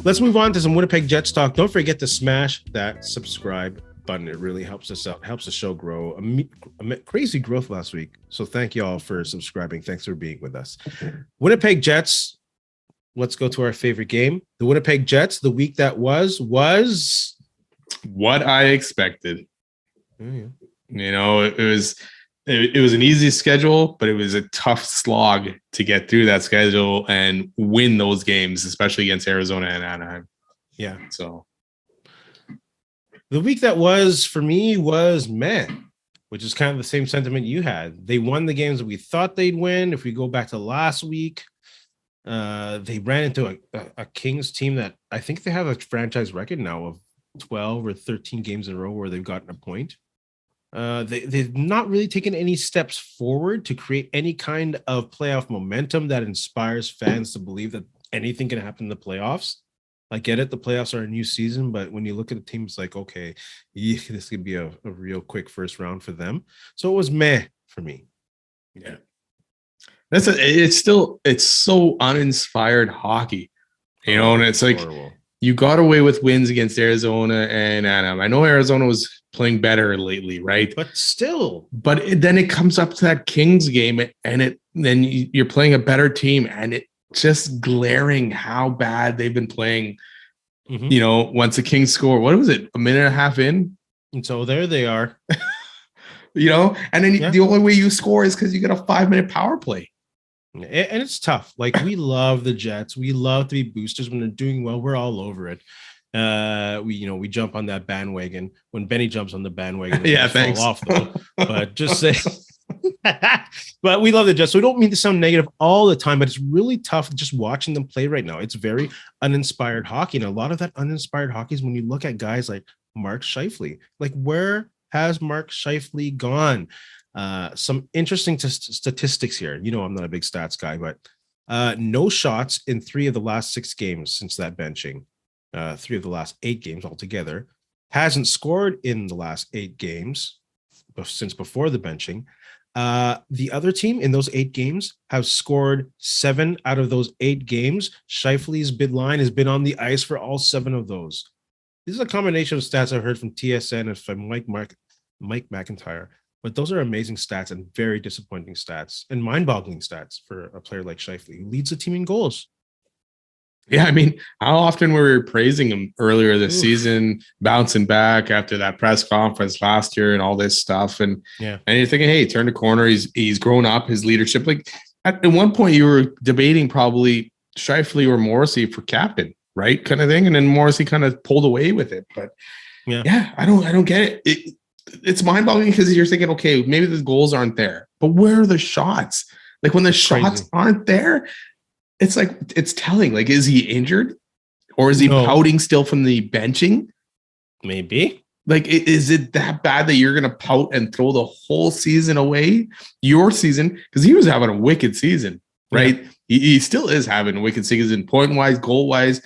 Let's move on to some Winnipeg Jets talk. Don't forget to smash that subscribe button. It really helps us out, helps the show grow. Crazy growth last week. So thank you all for subscribing. Thanks for being with us. Winnipeg Jets. Let's go to our favorite game. The Winnipeg Jets, the week that was what I expected. Oh, yeah. You know, it was an easy schedule, but it was a tough slog to get through that schedule and win those games, especially against Arizona and Anaheim. Yeah. So the week that was for me was meh, which is kind of the same sentiment you had. They won the games that we thought they'd win. If we go back to last week, they ran into a Kings team that I think they have a franchise record now of 12 or 13 games in a row where they've gotten a point. They've not really taken any steps forward to create any kind of playoff momentum that inspires fans to believe that anything can happen in the playoffs. I get it. The playoffs are a new season, but when you look at the team, it's like, okay, this could be a real quick first round for them. So it was meh for me. Yeah. It's so uninspired hockey, you know, and it's like horrible. You got away with wins against Arizona and Anaheim. I know Arizona was playing better lately, right? But still. But then it comes up to that Kings game, and then you're playing a better team, and it just glaring how bad they've been playing. Mm-hmm. You know, once the Kings score, what was it, a minute and a half in? And so there they are. You know, and then the only way you score is because you get a 5-minute power play. And it's tough. Like, we love the Jets. We love to be boosters when they're doing well. We're all over it. We jump on that bandwagon when Benny jumps on the bandwagon. Yeah, thanks. Fall off though. But just say, but we love the Jets. So we don't mean to sound negative all the time, but it's really tough just watching them play right now. It's very uninspired hockey. And a lot of that uninspired hockey is when you look at guys like Mark Scheifele. Like, where has Mark Scheifele gone? Some interesting statistics here. You know, I'm not a big stats guy, but no shots in 3 of the last 6 games since that benching. 3 of the last 8 games altogether. Hasn't scored in the last 8 games since before the benching. The other team in those 8 games have scored 7 out of those 8 games. Scheifele's bid line has been on the ice for all 7 of those. This is a combination of stats I've heard from TSN and from Mike McIntyre. But those are amazing stats and very disappointing stats and mind-boggling stats for a player like Scheifele, who leads the team in goals. Yeah, I mean, how often were we praising him earlier this season, bouncing back after that press conference last year and all this stuff. And you're thinking, hey, turn the corner. He's grown up, his leadership. Like, at one point you were debating probably Scheifele or Morrissey for captain, right? Kind of thing. And then Morrissey kind of pulled away with it. But I don't get it. It's mind-boggling because you're thinking, okay, maybe the goals aren't there, but where are the shots? Like, when the shots aren't there, it's like, it's telling. Like, is he injured or is he pouting still from the benching? Maybe. Like, is it that bad that you're going to pout and throw the whole season away? Your season, because he was having a wicked season, right? Yeah. He still is having a wicked season, point-wise, goal-wise.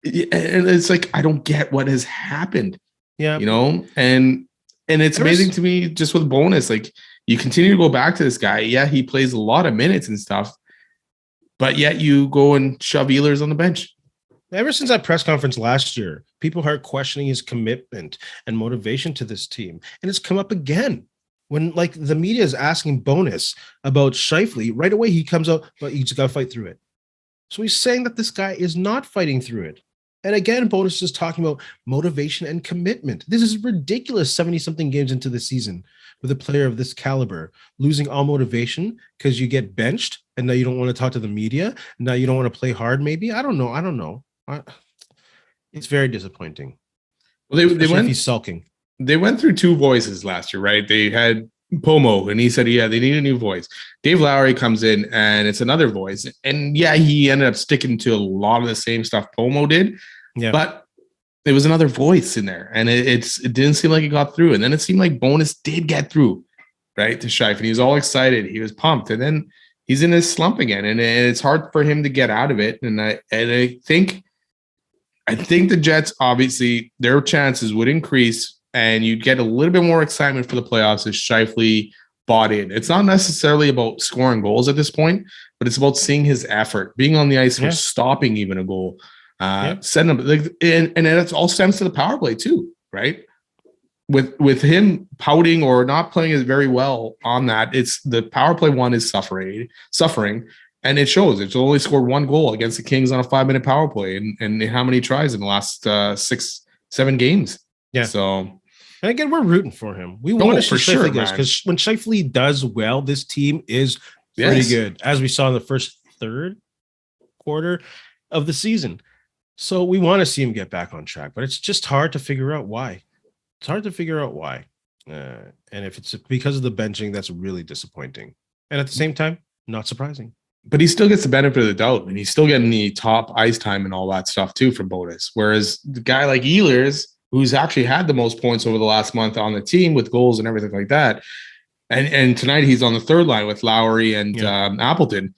And it's like, I don't get what has happened. Yeah, you know, and it's amazing to me just with Bowness. Like, you continue to go back to this guy. Yeah, he plays a lot of minutes and stuff, but yet you go and shove Ehlers on the bench. Ever since that press conference last year, people are questioning his commitment and motivation to this team, and it's come up again when, like, the media is asking Bowness about Scheifele. Right away, he comes out, but you just got to fight through it. So he's saying that this guy is not fighting through it. And again, Bowness is talking about motivation and commitment. This is ridiculous 70-something games into the season with a player of this caliber, losing all motivation because you get benched and now you don't want to talk to the media. Now you don't want to play hard, maybe. I don't know. It's very disappointing. Well, they went, he's sulking. They went through 2 voices last year, right? They had Pomo, and he said, they need a new voice. Dave Lowry comes in, and it's another voice. And he ended up sticking to a lot of the same stuff Pomo did. Yeah. But there was another voice in there, and it didn't seem like it got through. And then it seemed like Bowness did get through, right, to Scheifele. And he was all excited. He was pumped. And then he's in his slump again, and it's hard for him to get out of it. And I think the Jets, obviously, their chances would increase, and you'd get a little bit more excitement for the playoffs as Scheifele bought in. It's not necessarily about scoring goals at this point, but it's about seeing his effort, being on the ice for stopping even a goal. Send them and it all stems to the power play too, right? With him pouting or not playing as very well on that, it's the power play one is suffering, and it shows. It's only scored one goal against the Kings on a 5-minute power play, and how many tries in the last 6-7 games? Yeah. So, and again, we're rooting for him. We want to see Scheifele goes, because when Scheifele does well, this team is pretty good, as we saw in the first third quarter of the season. So we want to see him get back on track, but it's just hard to figure out why. It's hard to figure out why. And if it's because of the benching, that's really disappointing. And at the same time, not surprising. But he still gets the benefit of the doubt, and he's still getting the top ice time and all that stuff too from Bowness. Whereas the guy like Ehlers, who's actually had the most points over the last month on the team with goals and everything like that, and tonight he's on the third line with Lowry and Appleton.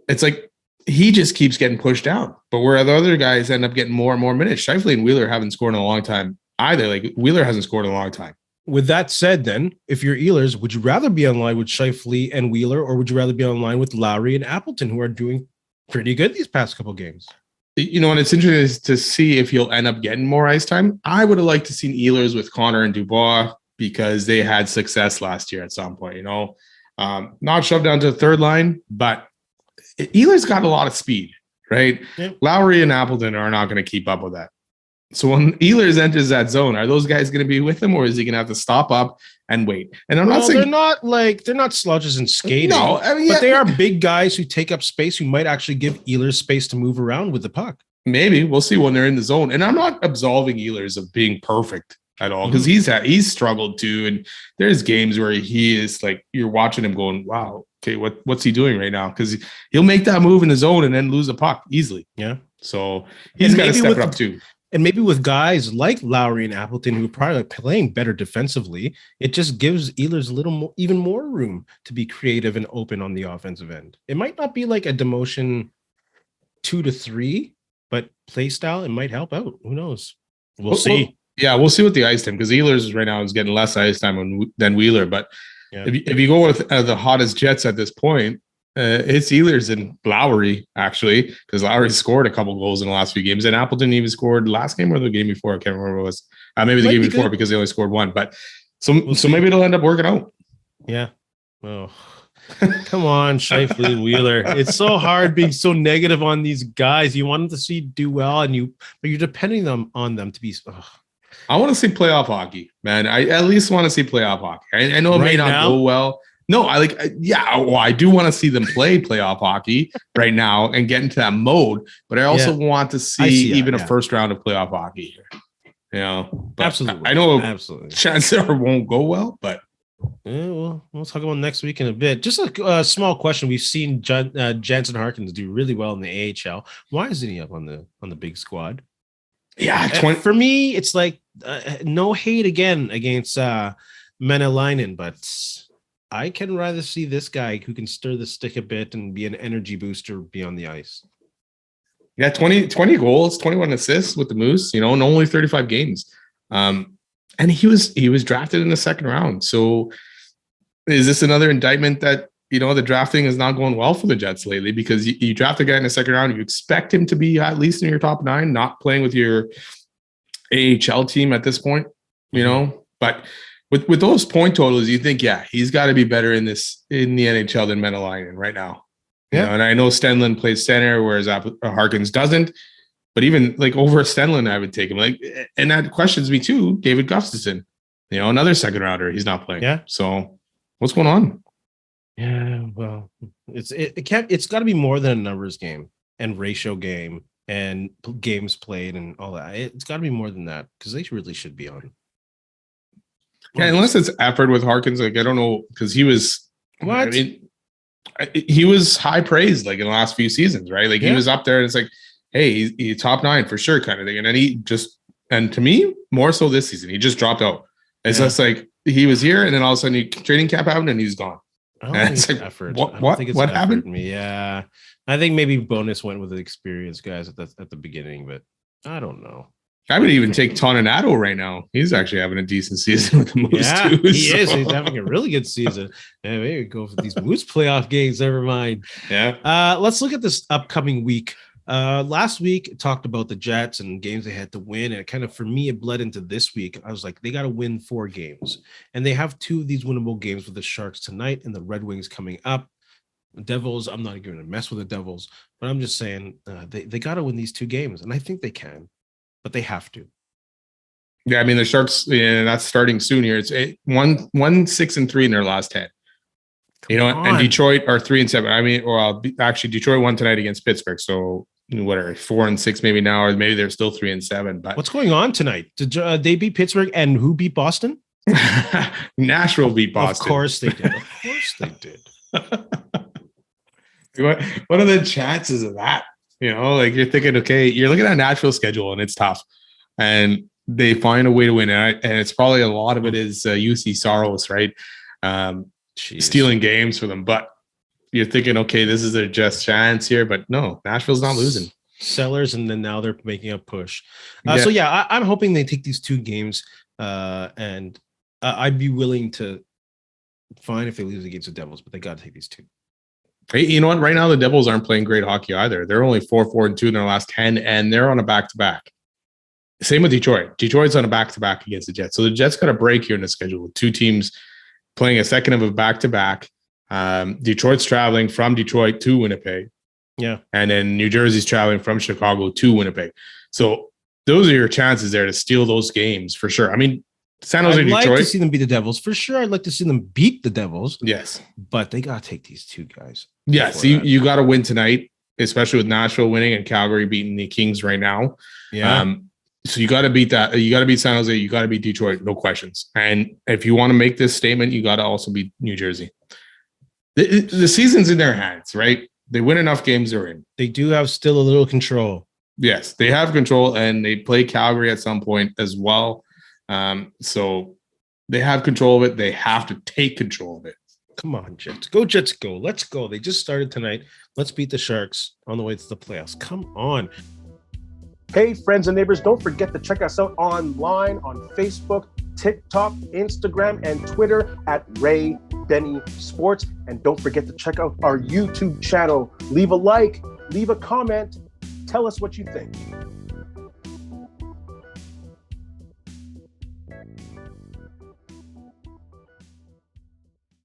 It's like he just keeps getting pushed down. But where the other guys end up getting more and more minutes, Scheifele and Wheeler haven't scored in a long time either. Like Wheeler hasn't scored in a long time. With that said, then, if you're Ehlers, would you rather be on line with Scheifele and Wheeler, or would you rather be on line with Lowry and Appleton, who are doing pretty good these past couple games? You know, and it's interesting to see if he'll end up getting more ice time. I would have liked to see Ehlers with Connor and Dubois because they had success last year at some point, you know. Not shoved down to the third line, but Ehlers got a lot of speed, right? Yep. Lowry and Appleton are not going to keep up with that. So when Ehlers enters that zone, are those guys going to be with him, or is he going to have to stop up and wait? And I'm not saying they're not slouches in skating. No, I mean, but they are big guys who take up space, who might actually give Ehlers space to move around with the puck. Maybe we'll see when they're in the zone. And I'm not absolving Ehlers of being perfect at all, because he's struggled too. And there's games where he is like, you're watching him going, wow, okay, what's he doing right now? Because he'll make that move in the zone and then lose a puck easily. Yeah. So he's got to step it up too. And maybe with guys like Lowry and Appleton, who are probably playing better defensively, it just gives Ehlers a little more, even more room to be creative and open on the offensive end. It might not be like a demotion 2-3, but play style, it might help out. Who knows? We'll see. Yeah, we'll see with the ice time, because Ehlers right now is getting less ice time than Wheeler. But if you go with the hottest Jets at this point, it's Ehlers and Lowry, actually, because Lowry scored a couple goals in the last few games, and Appleton even scored last game or the game before. I can't remember what it was. Maybe the game before, because they only scored one. But so maybe it'll end up working out. Yeah. Oh, come on, Scheifele and Wheeler. It's so hard being so negative on these guys. You want them to do well, but you're depending on them to be. I want to see playoff hockey, man. I at least want to see playoff hockey. I know it may not go well. No, I do want to see them play playoff hockey right now and get into that mode, but I also want to see even a first round of playoff hockey here. You know, absolutely. I know chances are won't go well, but we'll talk about next week in a bit. Just a small question: we've seen Jansen Harkins do really well in the AHL. Why isn't he up on the big squad? Yeah, for me, it's like no hate again against Menelainen, but I can rather see this guy who can stir the stick a bit and be an energy booster be on the ice. Yeah, 20 goals, 21 assists with the Moose, you know, and only 35 games. And he was drafted in the second round. So is this another indictment that, you know, the drafting is not going well for the Jets lately? Because you draft a guy in the second round, you expect him to be at least in your top 9, not playing with your AHL team at this point, you know, but with those point totals, you think, he's got to be better in the NHL than Menelainen right now. Yeah. You know, and I know Stenlund plays center, whereas Harkins doesn't. But even like over Stenlund, I would take him. Like, and that questions me too. David Gustafsson, you know, another second rounder, he's not playing. Yeah. So what's going on? Yeah, well, it's got to be more than a numbers game and ratio game and games played and all that. It's got to be more than that, because they really should be on. Yeah, unless it's effort with Harkins, like I don't know, because he was he was high praised like in the last few seasons, right? Like he was up there, and it's like, hey, he's top 9 for sure, kind of thing. And then and to me, more so this season, he just dropped out. It's just like he was here, and then all of a sudden, training camp happened, and he's gone. I don't think it's like, effort. What happened? Yeah, I think maybe Bowness went with the experienced guys at the beginning, but I don't know. I would even take Toninato right now. He's actually having a decent season with the Moose too. He is. He's having a really good season. And maybe go for these Moose playoff games. Never mind. Yeah. Let's look at this upcoming week Last week talked about the Jets and games they had to win, and it kind of, for me, it bled into this week. I was like, they got to win 4 games, and they have 2 of these winnable games with the Sharks tonight and the Red Wings coming up. The Devils, I'm not going to mess with the Devils, but I'm just saying they got to win these 2 games, and I think they can, but they have to. Yeah, I mean the Sharks, that's starting soon here. It's 1-6-3 in their last 10. And Detroit are 3-7. I mean, actually, Detroit won tonight against Pittsburgh. So whatever, 4-6 maybe now, or maybe they're still 3-7. But what's going on tonight? Did they beat Pittsburgh, and who beat Boston? Nashville beat Boston. Of course they did. Of course they did. What are the chances of that? Like you're thinking, okay, you're looking at Nashville's schedule and it's tough, and they find a way to win, and it's probably a lot of it is UC Saros, right? Stealing games for them, but you're thinking, okay, this is their just chance here, but no, Nashville's not losing. Sellers, and then now they're making a push. So I'm hoping they take these 2 games, and I'd be willing to fine if they lose against the Devils, but they got to take these 2. Hey, you know what? Right now, the Devils aren't playing great hockey either. They're only 4-4-2 in their last 10, and they're on a back-to-back. Same with Detroit. Detroit's on a back-to-back against the Jets. So the Jets got a break here in the schedule with 2 teams playing a second of a back-to-back. Detroit's traveling from Detroit to Winnipeg. Yeah. And then New Jersey's traveling from Chicago to Winnipeg. So those are your chances there to steal those games for sure. I mean, San Jose, Detroit. I'd like to see them beat the Devils. For sure, I'd like to see them beat the Devils. Yes. But they got to take these 2 guys. Yes, you got to win tonight, especially with Nashville winning and Calgary beating the Kings right now. Yeah. So you got to beat that. You got to beat San Jose. You got to beat Detroit. No questions. And if you want to make this statement, you got to also beat New Jersey. The season's in their hands, right? They win enough games, they're in. They do have still a little control. Yes, they have control, and they play Calgary at some point as well. So they have control of it. They have to take control of it. Come on, Jets. Go, Jets, go. Let's go. They just started tonight. Let's beat the Sharks on the way to the playoffs. Come on. Hey, friends and neighbors, don't forget to check us out online on Facebook, TikTok, Instagram, and Twitter at Ray Benny Sports. And don't forget to check out our YouTube channel. Leave a like, leave a comment. Tell us what you think.